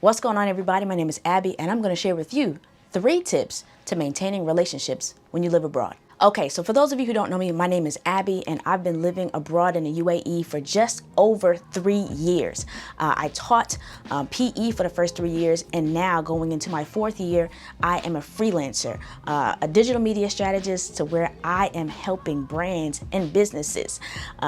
What's going on, everybody? My name is Abby, and I'm going to share with you 3 tips to maintaining relationships when you live abroad. Okay, so for those of you who don't know me, my name is Abby, and I've been living abroad in the UAE for just over 3 years. I taught PE for the first 3 years, and now going into my 4th year, I am a freelancer, a digital media strategist, to where I am helping brands and businesses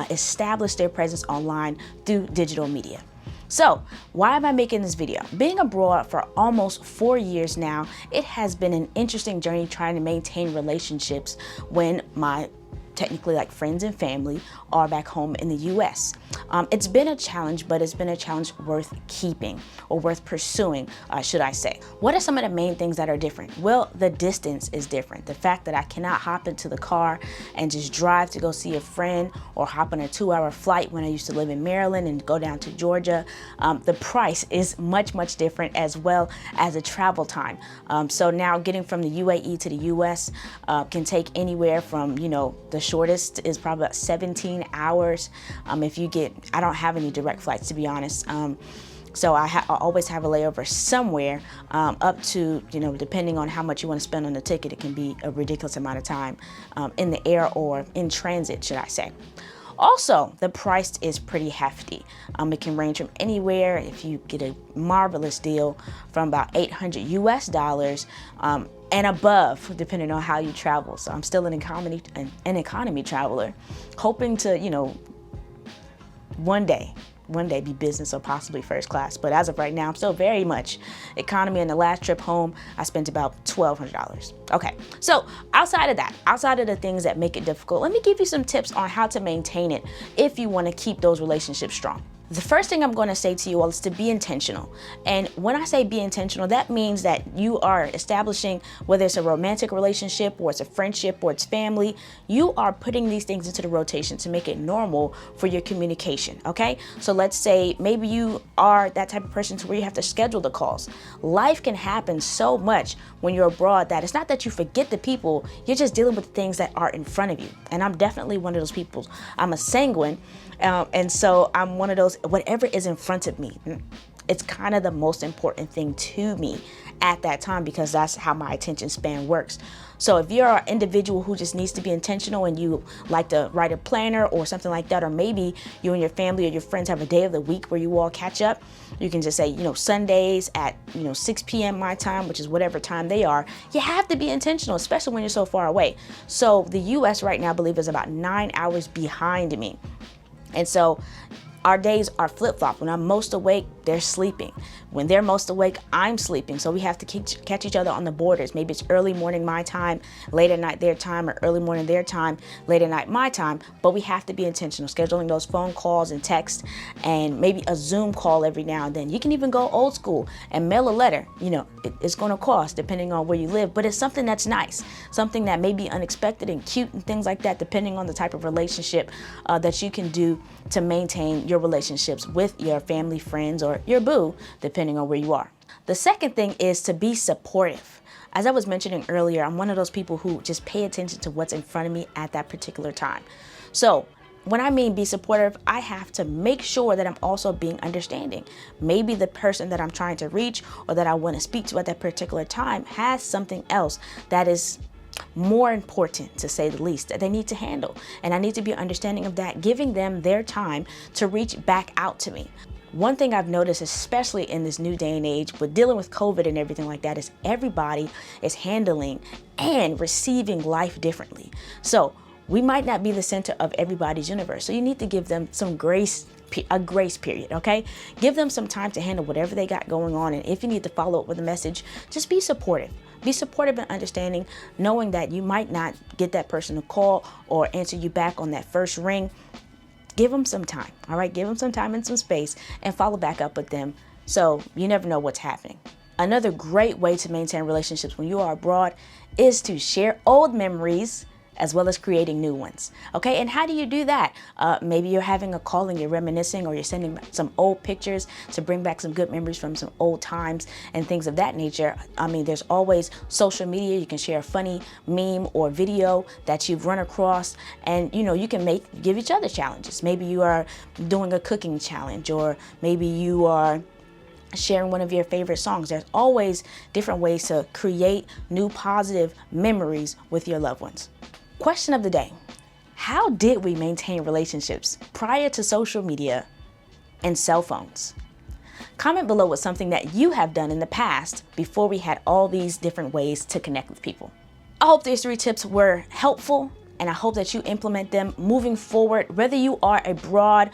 establish their presence online through digital media. So, why am I making this video? Being abroad for almost 4 years now, it has been an interesting journey trying to maintain relationships when my technically like friends and family are back home in the US. It's been a challenge, but it's been a challenge worth keeping, or worth pursuing, should I say. What are some of the main things that are different? Well, the distance is different. The fact that I cannot hop into the car and just drive to go see a friend, or hop on a 2-hour flight when I used to live in Maryland and go down to Georgia. The price is much different, as well as the travel time. So now getting from the UAE to the US can take anywhere from, the shortest is probably about 17 hours. I don't have any direct flights, to be honest. So I always have a layover somewhere, up to, depending on how much you want to spend on the ticket, it can be a ridiculous amount of time in the air, or in transit, should I say. Also, the price is pretty hefty. It can range from anywhere, if you get a marvelous deal, from about $800 US and above, depending on how you travel. So I'm still an economy traveler, hoping to, one day be business or possibly first class. But as of right now, I'm still very much economy, and the last trip home, I spent about $1,200. Okay, so outside of the things that make it difficult, let me give you some tips on how to maintain it if you want to keep those relationships strong. The first thing I'm going to say to you all is to be intentional. And when I say be intentional, that means that you are establishing, whether it's a romantic relationship, or it's a friendship, or it's family, you are putting these things into the rotation to make it normal for your communication, okay? So let's say maybe you are that type of person to where you have to schedule the calls. Life can happen so much when you're abroad that it's not that you forget the people, you're just dealing with things that are in front of you. And I'm definitely one of those people. I'm a sanguine, and so I'm one of those, whatever is in front of me, it's kind of the most important thing to me at that time, because that's how my attention span works. So if you're an individual who just needs to be intentional, and you like to write a planner or something like that, or maybe you and your family or your friends have a day of the week where you all catch up, you can just say, Sundays at 6 p.m. my time, which is whatever time they are. You have to be intentional, especially when you're so far away. So the US right now, I believe, is about 9 hours behind me. And so our days are flip-flop. When I'm most awake, they're sleeping. When they're most awake, I'm sleeping. So we have to catch each other on the borders. Maybe it's early morning my time, late at night their time, or early morning their time, late at night my time. But we have to be intentional, scheduling those phone calls and texts, and maybe a Zoom call every now and then. You can even go old school and mail a letter. It's going to cost depending on where you live, but it's something that's nice, something that may be unexpected and cute and things like that, depending on the type of relationship that you can do to maintain your relationships with your family, friends, or your boo, depending on where you are. The second thing is to be supportive. As I was mentioning earlier, I'm one of those people who just pay attention to what's in front of me at that particular time. So when I mean be supportive, I have to make sure that I'm also being understanding. Maybe the person that I'm trying to reach, or that I want to speak to at that particular time, has something else that is more important, to say the least, that they need to handle. And I need to be understanding of that, giving them their time to reach back out to me. One thing I've noticed, especially in this new day and age, with dealing with COVID and everything like that, is everybody is handling and receiving life differently. So we might not be the center of everybody's universe. So you need to give them some grace, a grace period, okay? Give them some time to handle whatever they got going on. And if you need to follow up with a message, just be supportive. Be supportive and understanding, knowing that you might not get that person to call or answer you back on that first ring. Give them some time, all right? Give them some time and some space, and follow back up with them, so you never know what's happening. Another great way to maintain relationships when you are abroad is to share old memories as well as creating new ones. Okay, and how do you do that? Maybe you're having a call and you're reminiscing, or you're sending some old pictures to bring back some good memories from some old times and things of that nature. I mean, there's always social media. You can share a funny meme or video that you've run across, and you can give each other challenges. Maybe you are doing a cooking challenge, or maybe you are sharing one of your favorite songs. There's always different ways to create new positive memories with your loved ones. Question of the day: how did we maintain relationships prior to social media and cell phones? Comment below with something that you have done in the past before we had all these different ways to connect with people. I hope these 3 tips were helpful, and I hope that you implement them moving forward, whether you are abroad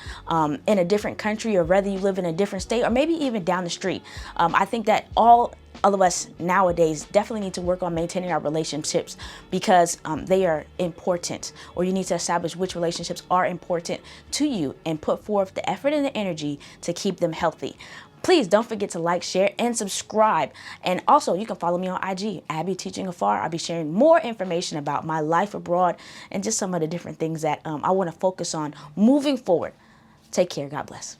in a different country, or whether you live in a different state, or maybe even down the street. I think that all of us nowadays definitely need to work on maintaining our relationships, because they are important, or you need to establish which relationships are important to you and put forth the effort and the energy to keep them healthy. Please don't forget to like, share, and subscribe. And also, you can follow me on IG, Abby Teaching Afar. I'll be sharing more information about my life abroad and just some of the different things that I want to focus on moving forward. Take care. God bless.